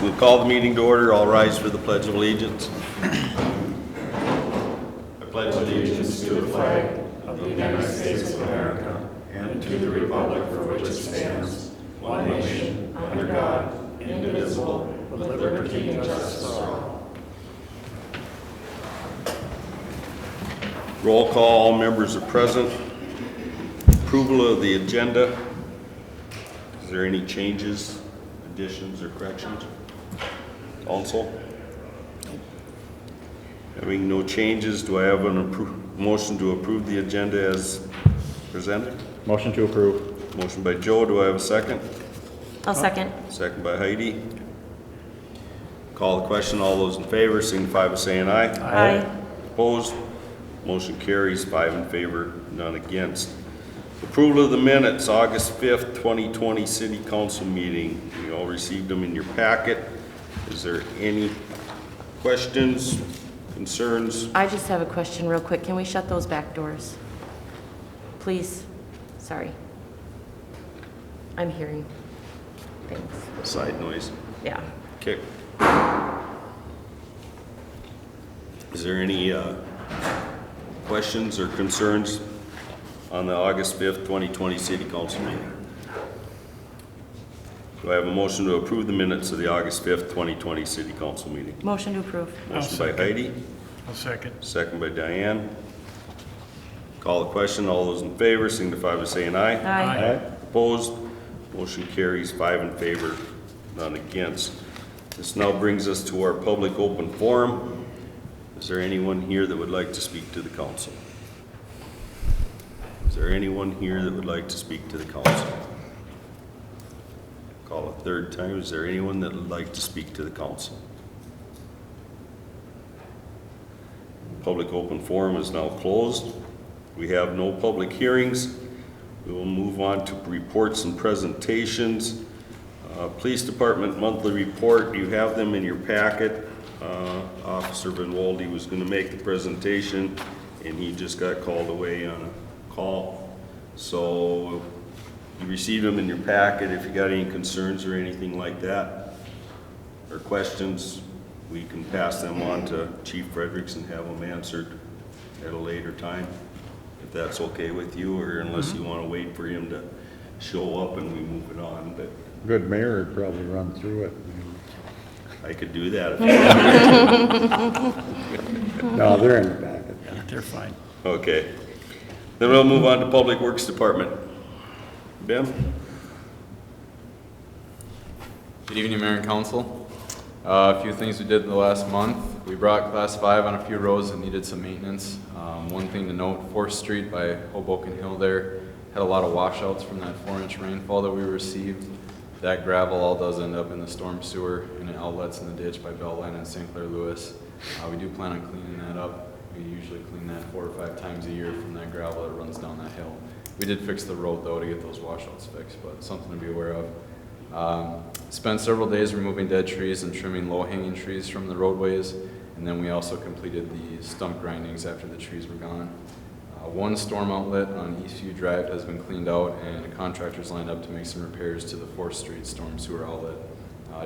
We'll call the meeting to order. All rise for the Pledge of Allegiance. I pledge allegiance to the flag of the United States of America and to the republic for which it stands, one nation, under God, indivisible, with liberty and justice for all. Roll call. All members are present. Approval of the agenda. Is there any changes, additions, or corrections? Council? Having no changes, do I have a motion to approve the agenda as presented? Motion to approve. Motion by Joe. Do I have a second? I'll second. Second by Heidi. Call the question. All those in favor signify by saying aye. Aye. Opposed? Motion carries 5 in favor, none against. Approval of the minutes, August 5th, 2020 City Council meeting. You all received them in your packet. Is there any questions, concerns? I just have a question real quick. Can we shut those back doors? Please? Sorry. I'm hearing things. Side noise. Yeah. Okay. Is there any questions or concerns on the August 5th, 2020 City Council meeting? Do I have a motion to approve the minutes of the August 5th, 2020 City Council meeting? Motion to approve. Motion by Heidi, I'll second. second by Diane. Call the question. All those in favor signify by saying aye. Aye. Opposed? Motion carries 5 in favor, none against. This now brings us to our public open forum. Is there anyone here that would like to speak to the council? Is there anyone here that would like to speak to the council? Call a third time. Is there anyone that would like to speak to the council? Public open forum is now closed. We have no public hearings. We will move on to reports and presentations. Police Department monthly report, you have them in your packet. Officer Van Walde was going to make the presentation and he just got called away on a call. So you received them in your packet. If you got any concerns or anything like that or questions, we can pass them on to Chief Fredericks and have them answered at a later time, if that's okay with you, or unless you want to wait for him to show up and we move it on. But Good mayor would probably run through it. I could do that if you want. No, they're in the packet. They're fine. Okay. Then we'll move on to Public Works Department. Ben? Good evening, Mayor and Council. A few things we did in the last month. We brought Class 5 on a few roads that needed some maintenance. One thing to note, 4th Street by Hoboken Hill there had a lot of washouts from that 4-inch rainfall that we received. That gravel all does end up in the storm sewer and it outlets in the ditch by Beltline and St. Clair Lewis. We do plan on cleaning that up. We usually clean that 4 or 5 times a year from that gravel that runs down that hill. We did fix the road though to get those washouts fixed, but something to be aware of. Spent several days removing dead trees and trimming low-hanging trees from the roadways, and then we also completed the stump grindings after the trees were gone. One storm outlet on Eastview Drive has been cleaned out, and a contractor's lined up to make some repairs to the 4th Street storm sewer outlet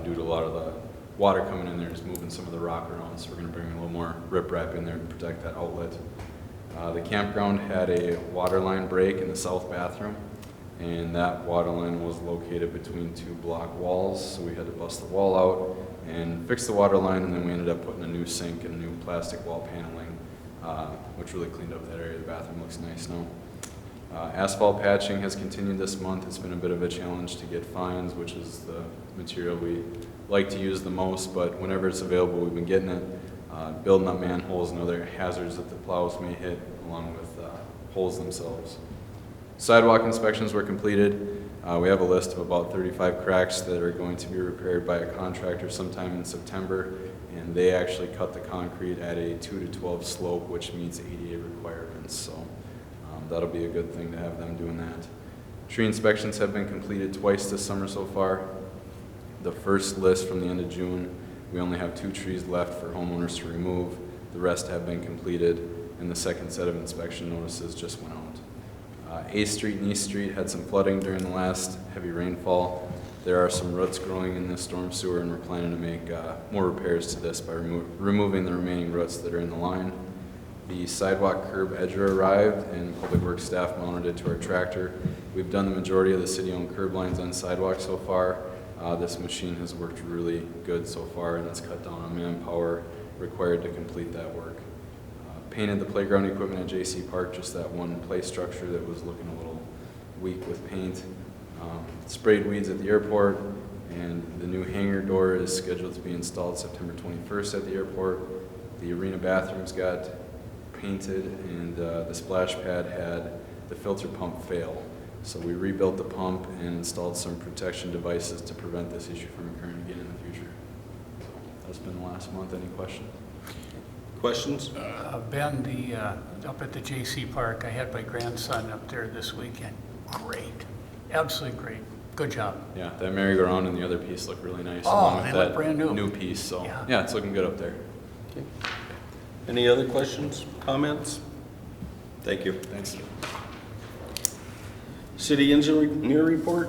due to a lot of the water coming in there, just moving some of the rock around, so we're going to bring a little more riprap in there to protect that outlet. The campground had a water line break in the south bathroom, and that water line was located between 2 block walls, so we had to bust the wall out and fix the water line, and then we ended up putting a new sink and new plastic wall paneling, which really cleaned up that area. The bathroom looks nice now. Asphalt patching has continued this month. It's been a bit of a challenge to get fines, which is the material we like to use the most, but whenever it's available, we've been getting it. Building up manholes and other hazards that the plows may hit, along with holes themselves. Sidewalk inspections were completed. We have a list of about 35 cracks that are going to be repaired by a contractor sometime in September, and they actually cut the concrete at a 2 to 12 slope, which meets ADA requirements, so that'll be a good thing to have them doing that. Tree inspections have been completed twice this summer so far. The first list from the end of June, we only have 2 trees left for homeowners to remove. The rest have been completed, and the second set of inspection notices just went out. A Street and East Street had some flooding during the last heavy rainfall. There are some roots growing in the storm sewer, and we're planning to make more repairs to this by removing the remaining roots that are in the line. The sidewalk curb edger arrived, and Public Works staff mounted it to our tractor. We've done the majority of the city-owned curb lines on sidewalks so far. This machine has worked really good so far, and it's cut down on manpower required to complete that work. Painted the playground equipment at J.C. Park, just that one play structure that was looking a little weak with paint. Sprayed weeds at the airport, and the new hangar door is scheduled to be installed September 21st at the airport. The arena bathrooms got painted, and the splash pad had the filter pump fail. So we rebuilt the pump and installed some protection devices to prevent this issue from occurring again in the future. So that's been the last month. Any questions? Questions? Ben, up at the J.C. Park, I had my grandson up there this weekend. Great, absolutely great. Good job. Yeah, that merry-go-round and the other piece look really nice. Oh, along with they look that brand new. New piece, so Yeah. yeah, it's looking good up there. Any other questions, comments? Thank you. Thanks. City engineer report,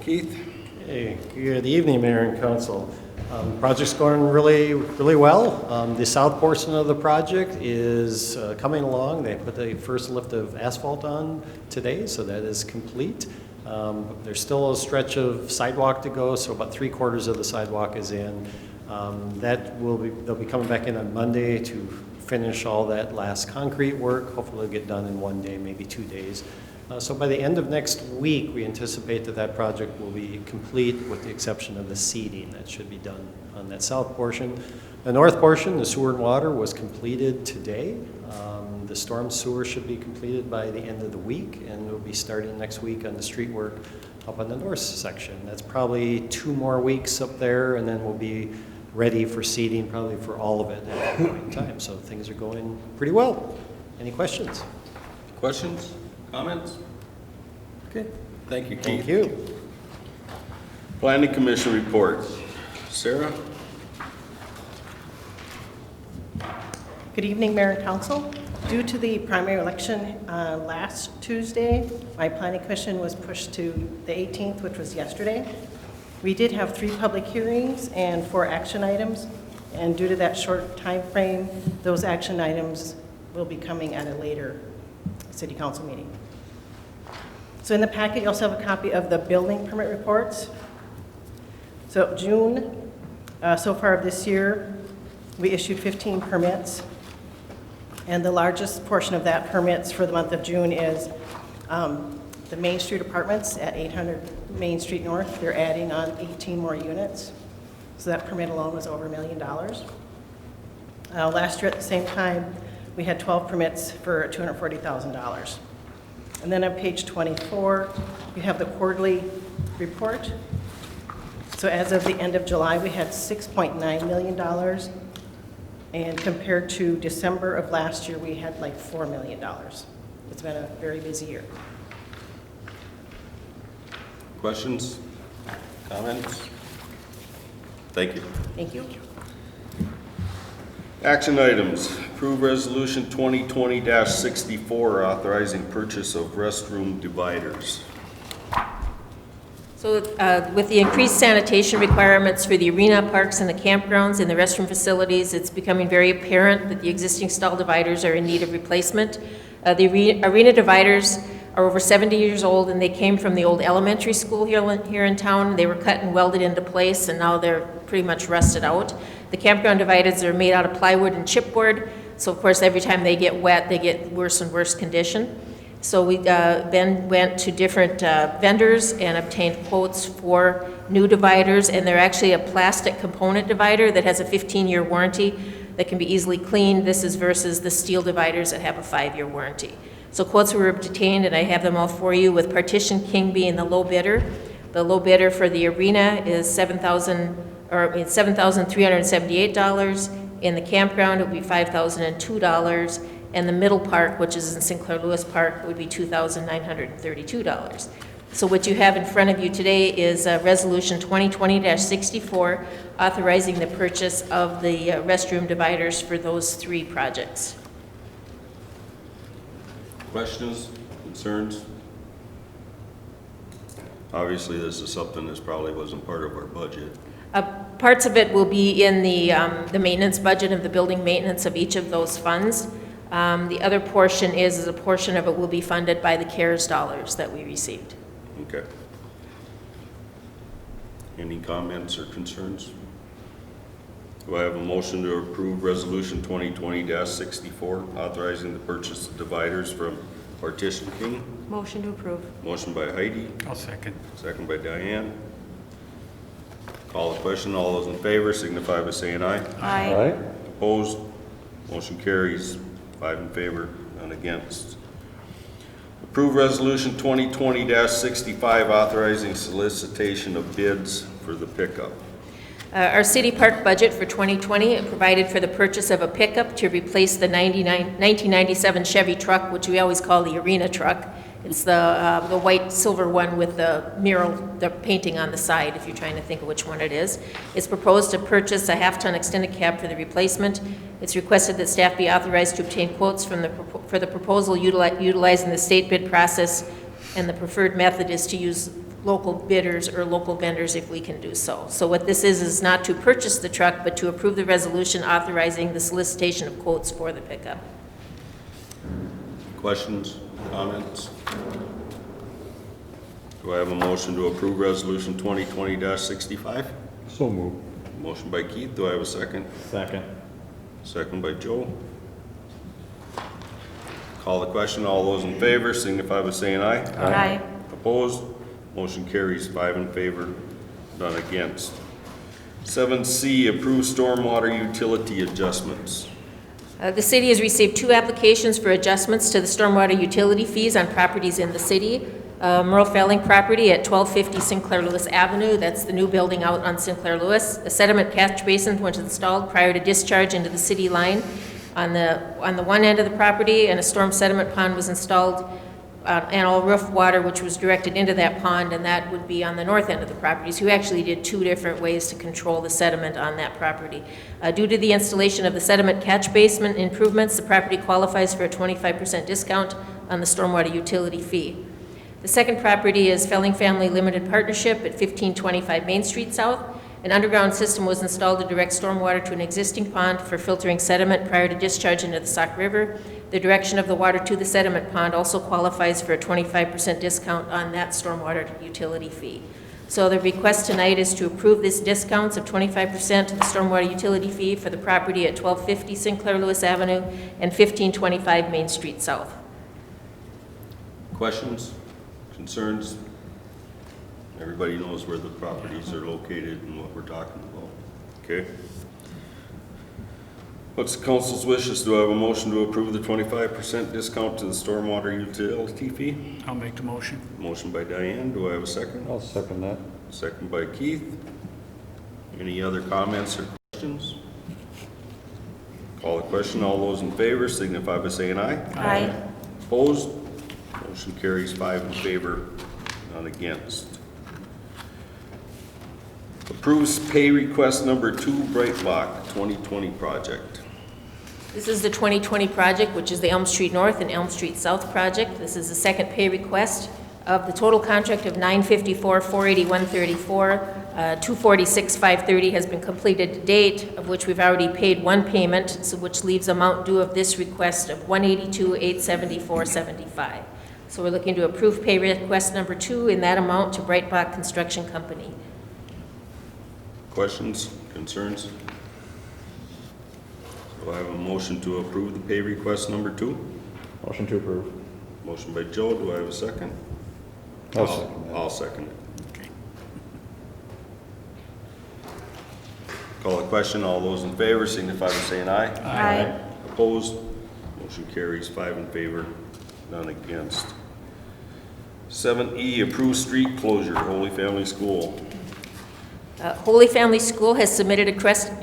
Keith? Hey, good evening, Mayor and Council. Project's going really well. The south portion of the project is coming along. They put the first lift of asphalt on today, so that is complete. There's still a stretch of sidewalk to go, so about 3/4 of the sidewalk is in. They'll be coming back in on Monday to finish all that last concrete work. Hopefully it'll get done in 1 day, maybe 2 days. So by the end of next week, we anticipate that project will be complete with the exception of the seeding that should be done on that south portion. The north portion, the sewer and water, was completed today. The storm sewer should be completed by the end of the week, and we'll be starting next week on the street work up on the north section. That's probably 2 more weeks up there, and then we'll be ready for seeding probably for all of it at that point in time. So things are going pretty well. Any questions? Questions, comments? Okay, thank you, Keith. Thank you. Planning Commission report. Sarah? Good evening, Mayor and Council. Due to the primary election last Tuesday, my planning commission was pushed to the 18th, which was yesterday. We did have 3 public hearings and 4 action items, and due to that short time frame, those action items will be coming at a later city council meeting. So in the packet, you also have a copy of the building permit reports. So June, so far of this year, we issued 15 permits. And the largest portion of that permits for the month of June is the Main Street Apartments at 800 Main Street North. They're adding on 18 more units. So that permit alone was over $1 million. Last year at the same time, we had 12 permits for $240,000. And then on page 24, you have the quarterly report. So as of the end of July, we had $6.9 million. And compared to December of last year, we had like $4 million. It's been a very busy year. Questions, comments? Thank you. Thank you. Action items. Approve Resolution 2020-64 authorizing purchase of restroom dividers. So with the increased sanitation requirements for the arena, parks, and the campgrounds and the restroom facilities, it's becoming very apparent that the existing stall dividers are in need of replacement. The arena dividers are over 70 years old, and they came from the old elementary school here in town. They were cut and welded into place, and now they're pretty much rusted out. The campground dividers are made out of plywood and chipboard, so of course every time they get wet, they get worse and worse condition. So we then went to different vendors and obtained quotes for new dividers, and they're actually a plastic component divider that has a 15-year warranty that can be easily cleaned. This is versus the steel dividers that have a 5-year warranty. So quotes were obtained, and I have them all for you, with Partition King being the low bidder. The low bidder for the arena is $7,378. In the campground, it would be $5,002. And the middle park, which is in Sinclair Lewis Park, would be $2,932. So what you have in front of you today is Resolution 2020-64, authorizing the purchase of the restroom dividers for those 3 projects. Questions, concerns? Obviously, this is something that probably wasn't part of our budget. Parts of it will be in the maintenance budget of the building maintenance of each of those funds. The other portion is a portion of it will be funded by the CARES dollars that we received. Okay. Any comments or concerns? Do I have a motion to approve Resolution 2020-64, authorizing the purchase of dividers from Partition King? Motion to approve. Motion by Heidi, I'll second. second by Diane. Call the question. All those in favor signify by saying aye. Aye. Aye. Opposed? Motion carries. 5 in favor, none against. Approve Resolution 2020-65, authorizing solicitation of bids for the pickup. Our city park budget for 2020 provided for the purchase of a pickup to replace the 1997 Chevy truck, which we always call the arena truck. It's the white silver one with the mural, the painting on the side, if you're trying to think of which one it is. It's proposed to purchase a half-ton extended cab for the replacement. It's requested that staff be authorized to obtain quotes for the proposal utilizing the state bid process, and the preferred method is to use local bidders or local vendors if we can do so. So what this is not to purchase the truck, but to approve the resolution authorizing the solicitation of quotes for the pickup. Questions, comments? Do I have a motion to approve Resolution 2020-65? So moved. Motion by Keith. Do I have a second? Second. Second by Joe. Call the question. All those in favor signify by saying aye. Aye. Opposed? Motion carries. 5 in favor, none against. 7C, approve stormwater utility adjustments. The city has received 2 applications for adjustments to the stormwater utility fees on properties in the city. Merle Felling property at 1250 Sinclair Lewis Avenue, that's the new building out on Sinclair Lewis. A sediment catch basin was installed prior to discharge into the city line on the one end of the property, and a storm sediment pond was installed, and all roof water which was directed into that pond, and that would be on the north end of the property. So we actually did 2 different ways to control the sediment on that property. Due to the installation of the sediment catch basin improvements, the property qualifies for a 25% discount on the stormwater utility fee. The second property is Felling Family Limited Partnership at 1525 Main Street South. An underground system was installed to direct stormwater to an existing pond for filtering sediment prior to discharge into the Sauk River. The direction of the water to the sediment pond also qualifies for a 25% discount on that stormwater utility fee. So the request tonight is to approve this discounts of 25% of the stormwater utility fee for the property at 1250 Sinclair Lewis Avenue and 1525 Main Street South. Questions, concerns? Everybody knows where the properties are located and what we're talking about. Okay. What's the council's wishes? Do I have a motion to approve the 25% discount to the stormwater utility fee? I'll make the motion. Motion by Diane. Do I have a second? I'll second that. Second by Keith. Any other comments or questions? Call the question. All those in favor signify by saying aye. Aye. Opposed? Motion carries. 5 in favor, none against. Approves pay request number 2, Brightlock 2020 project. This is the 2020 project, which is the Elm Street North and Elm Street South project. This is the second pay request of the total contract of $954,481.34. $246,530 has been completed to date, of which we've already paid 1 payment, so which leaves amount due of this request of $182,874.75. So we're looking to approve pay request number 2 in that amount to Brightlock Construction Company. Questions, concerns? Do I have a motion to approve the pay request number 2? Motion to approve. Motion by Joe. Do I have a second? I'll second that. I'll second it. Okay. Call the question. All those in favor signify by saying aye. Aye. Opposed? Motion carries. 5 in favor, none against. 7E, approve street closure, Holy Family School. Holy Family School has submitted a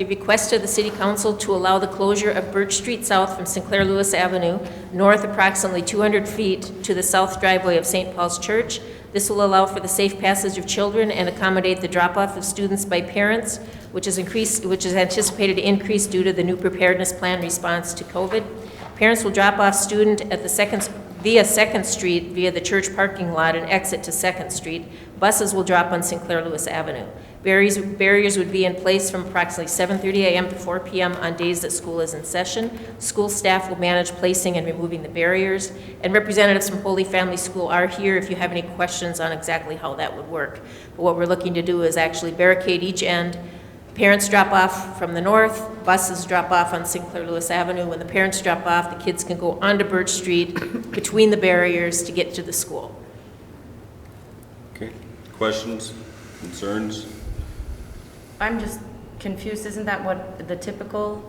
request to the City Council to allow the closure of Birch Street South from Sinclair Lewis Avenue north approximately 200 feet to the south driveway of St. Paul's Church. This will allow for the safe passage of children and accommodate the drop-off of students by parents, which is anticipated to increase due to the new preparedness plan response to COVID. Parents will drop off student at the second via 2nd Street via the church parking lot and exit to 2nd Street. Buses will drop on Sinclair Lewis Avenue. Barriers would be in place from approximately 7:30 a.m. to 4 p.m. on days that school is in session. School staff will manage placing and removing the barriers, and representatives from Holy Family School are here if you have any questions on exactly how that would work. But what we're looking to do is actually barricade each end. Parents drop off from the north, buses drop off on Sinclair Lewis Avenue. When the parents drop off, the kids can go onto Birch Street between the barriers to get to the school. Okay, questions, concerns? I'm just confused, isn't that what the typical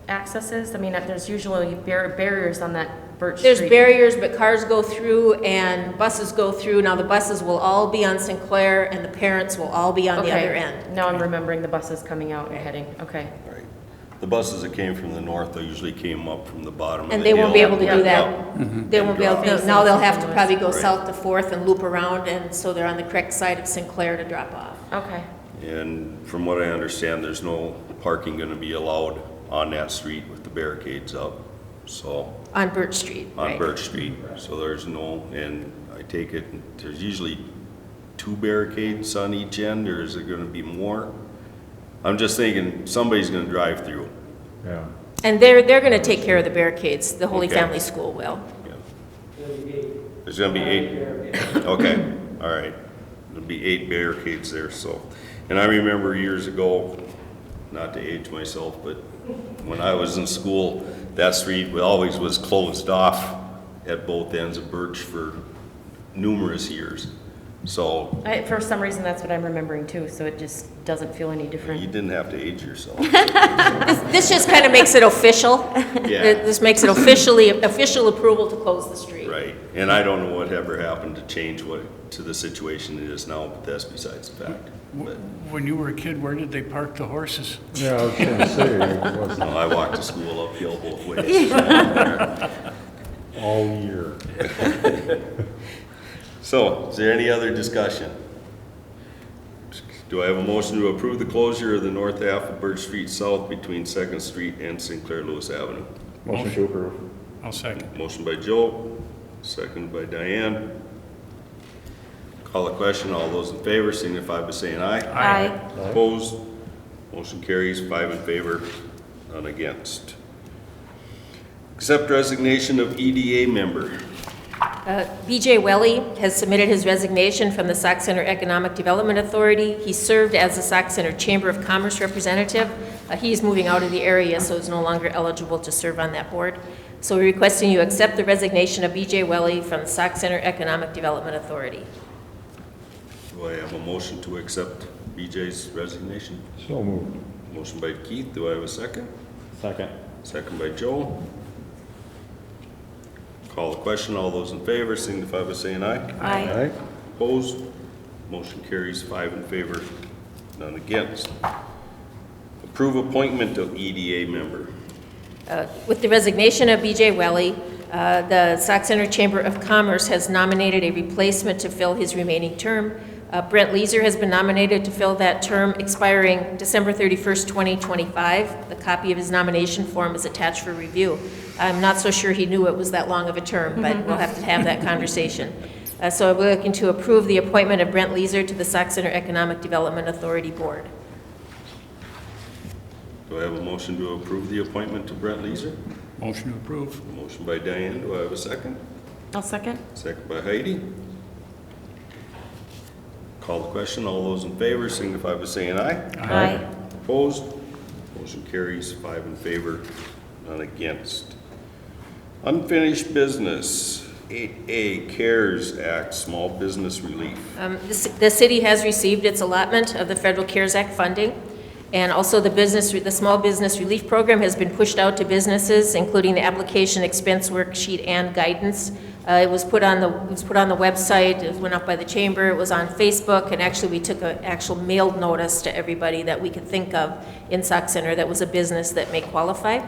access is? I mean, there's usually barriers on that Birch Street. There's barriers, but cars go through and buses go through. Now, the buses will all be on Sinclair, and the parents will all be on the other end. Now I'm remembering the buses coming out and heading, okay. Right. The buses that came from the north, they usually came up from the bottom of the hill. And they won't be able to do Up. that. They won't be able to, now they'll have to probably go Right. south to 4th and loop around, and so they're on the correct side of Sinclair to drop off. Okay, And from what I understand, there's no parking gonna be allowed on that street with the barricades up, so, On Birch Street, on right? Birch Street. So there's no, and I take it, there's usually 2 barricades on each end, or is it gonna be more? I'm just thinking, somebody's gonna drive through. Yeah. And they're gonna take care of the barricades, the Holy Okay. Family School will. Yeah. There's gonna be 8? Okay, all right. There'll be 8 barricades there, so. And I remember years ago, not to age myself, but when I was in school, that street always was closed off at both ends of Birch for numerous years. So for some reason, that's what I'm remembering too, so it just doesn't feel any you different. didn't have to age yourself. This just kind of makes it official. Yeah. This makes it official approval to close the street. Right, and I don't know what ever happened to change to the situation it is now, but that's besides the fact. But, When you were a kid, where did they park the horses? Yeah, I was gonna say, it wasn't no, I walked to school uphill both ways. all year. So, is there any other discussion? Do I have a motion to approve the closure of the north half of Birch Street South between 2nd Street and Sinclair Lewis Avenue? Motion to approve. I'll second. Motion by Joe, second by Diane. Call the question, all those in favor signify by saying aye. Aye. Opposed? Motion carries 5 in favor, none against. Accept resignation of EDA member. BJ Welly has submitted his resignation from the Sauk Center Economic Development Authority. He served as the Sauk Center Chamber of Commerce representative. He's moving out of the area, so is no longer eligible to serve on that board. So we're requesting you accept the resignation of BJ Welly from the Sauk Center Economic Development Authority. Do I have a motion to accept BJ's resignation? So moved. Motion by Keith, do I have a second? Second. Second by Joe. Call the question, all those in favor signify by saying aye. Aye. Opposed? Motion carries 5 in favor, none against. Approve appointment of EDA member. With the resignation of BJ Welly, the Sauk Center Chamber of Commerce has nominated a replacement to fill his remaining term. Brent Leeser has been nominated to fill that term expiring December 31st, 2025. The copy of his nomination form is attached for review. I'm not so sure he knew it was that long of a term, but we'll have to have that conversation. So we're looking to approve the appointment of Brent Leeser to the Sauk Center Economic Development Authority Board. Do I have a motion to approve the appointment to Brent Leeser? Motion to approve. Motion by Diane, do I have a second? I'll second. Second by Heidi. Call the question, all those in favor signify by saying aye. Aye. Opposed? Motion carries 5 in favor, none against. Unfinished business, 8A CARES Act, Small Business Relief. The city has received its allotment of the Federal CARES Act funding, and also the Small Business Relief Program has been pushed out to businesses, including the application expense worksheet and guidance. It was put on the website, it went up by the chamber, it was on Facebook, and actually we took an actual mailed notice to everybody that we could think of in Sauk Center that was a business that may qualify.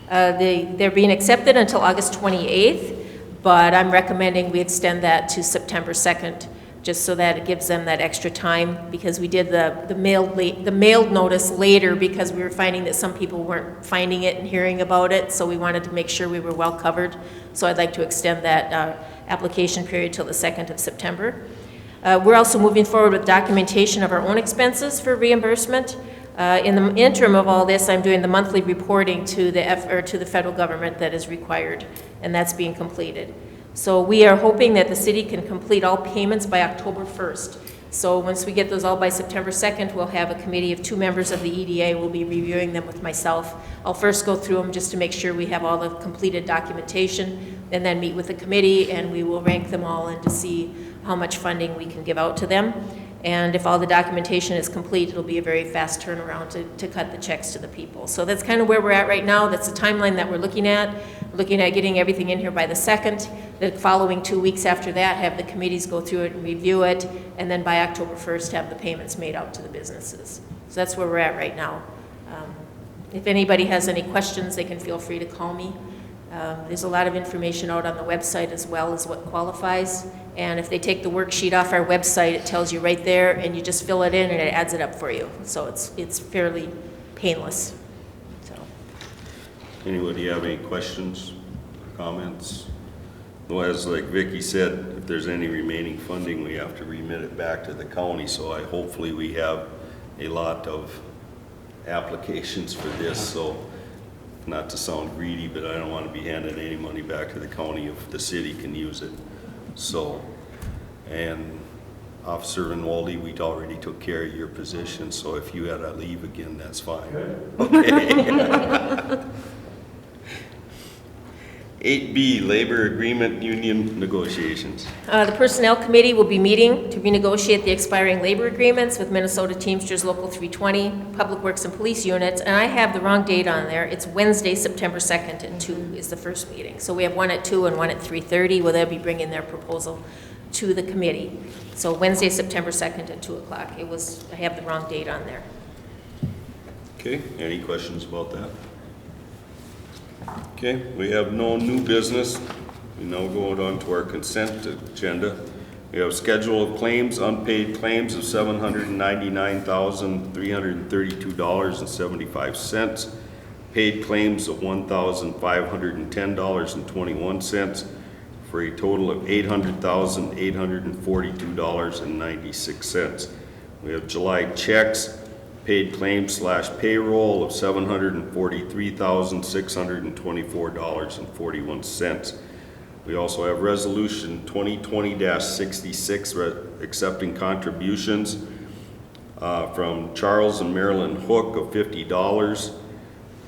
They're being accepted until August 28th, but I'm recommending we extend that to September 2nd just so that it gives them that extra time, because we did the mailed notice later because we were finding that some people weren't finding it and hearing about it, so we wanted to make sure we were well covered. So I'd like to extend that application period till the 2nd of September. We're also moving forward with documentation of our own expenses for reimbursement. In the interim of all this, I'm doing the monthly reporting to the federal government that is required, and that's being completed. So we are hoping that the city can complete all payments by October 1st. So once we get those all by September 2nd, we'll have a committee of 2 members of the EDA. We'll be reviewing them with myself. I'll first go through them just to make sure we have all the completed documentation, and then meet with the committee, and we will rank them all and to see how much funding we can give out to them. And if all the documentation is complete, it'll be a very fast turnaround to cut the checks to the people. So that's kind of where we're at right now. That's the timeline that we're looking at. Looking at getting everything in here by the 2nd. The following 2 weeks after that, have the committees go through it and review it, and then by October 1st, have the payments made out to the businesses. So that's where we're at right now. If anybody has any questions, they can feel free to call me. There's a lot of information out on the website as well as what qualifies. And if they take the worksheet off our website, it tells you right there, and you just fill it in and it adds it up for you. So it's fairly painless. So. Anybody have any questions, comments? Well, as like Vicki said, if there's any remaining funding, we have to remit it back to the county. So hopefully we have a lot of applications for this. So not to sound greedy, but I don't want to be handing any money back to the county if the city can use it. So, and Officer Rinaldi, we already took care of your position, so if you had to leave again, that's fine. Okay. 8B, labor agreement union negotiations. The Personnel Committee will be meeting to renegotiate the expiring labor agreements with Minnesota Teamsters Local 320, Public Works and Police Units, and I have the wrong date on there. It's Wednesday, September 2nd at 2 is the first meeting. So we have one at 2 and one at 3:30, where they'll be bringing their proposal to the committee. So Wednesday, September 2nd at 2 o'clock. I have the wrong date on there. Okay, any questions about that? Okay, we have no new business. We now go on to our consent agenda. We have schedule of claims, unpaid claims of $799,332.75, paid claims of $1,510.21, for a total of $800,842.96. We have July checks, paid claims / payroll of $743,624.41. We also have resolution 2020-66 accepting contributions from Charles and Marilyn Hook of $50,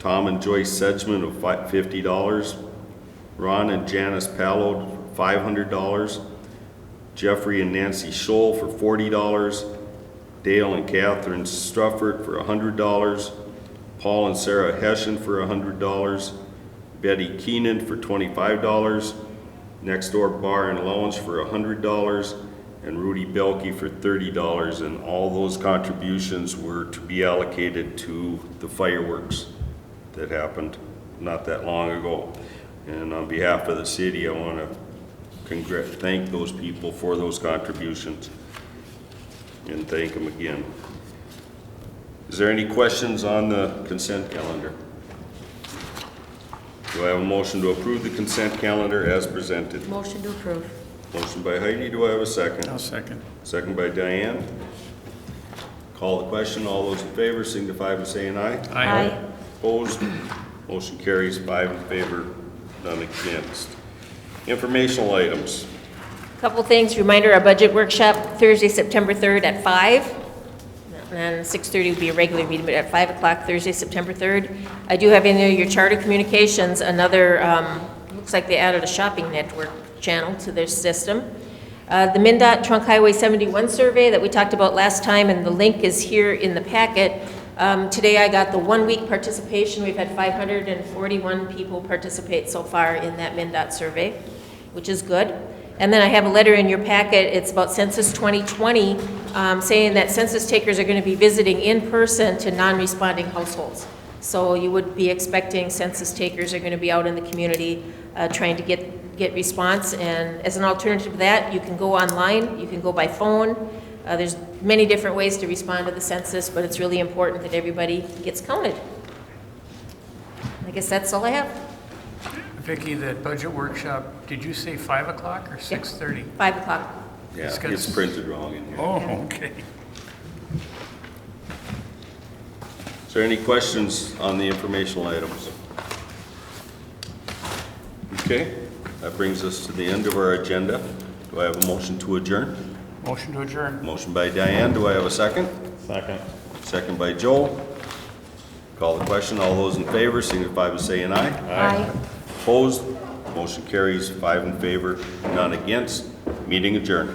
Tom and Joyce Sedgman of $50, Ron and Janice Pallo $500, Jeffrey and Nancy Scholl for $40, Dale and Catherine Struffert for $100, Paul and Sarah Hessian for $100, Betty Keenan for $25, Next Door Bar and Lounge for $100, and Rudy Belke for $30, and all those contributions were to be allocated to the fireworks that happened not that long ago. And on behalf of the city, I want to thank those people for those contributions and thank them again. Is there any questions on the consent calendar? Do I have a motion to approve the consent calendar as presented? Motion to approve. Motion by Heidi, do I have a second? I'll second. Second by Diane. Call the question, all those in favor signify by saying aye. Aye. Opposed? Motion carries 5 in favor, none against. Informational items. Couple things, reminder, our budget workshop, Thursday, September 3rd at 5. And 6:30 would be a regular meeting, but at 5 o'clock, Thursday, September 3rd. I do have in there your Charter Communications, another, looks like they added a shopping network channel to their system. The MnDOT Trunk Highway 71 survey that we talked about last time, and the link is here in the packet. Today I got the 1-week participation. We've had 541 people participate so far in that MnDOT survey, which is good. And then I have a letter in your packet. It's about Census 2020, saying that census takers are going to be visiting in person to non-responding households. So you would be expecting census takers are going to be out in the community trying to get get response. And as an alternative to that, you can go online, you can go by phone. There's many different ways to respond to the census, but it's really important that everybody gets counted. I guess that's all I have. Vicki, that budget workshop, did you say 5 o'clock or 6:30? 5 o'clock. Yeah, It's got- it's printed wrong in here. Oh, okay. Is there any questions on the informational items? Okay, that brings us to the end of our agenda. Do I have a motion to adjourn? Motion to adjourn. Motion by Diane, do I have a second? Second. Second by Joe. Call the question, all those in favor signify by saying aye. Aye. Opposed? Motion carries 5 in favor, none against. Meeting adjourned.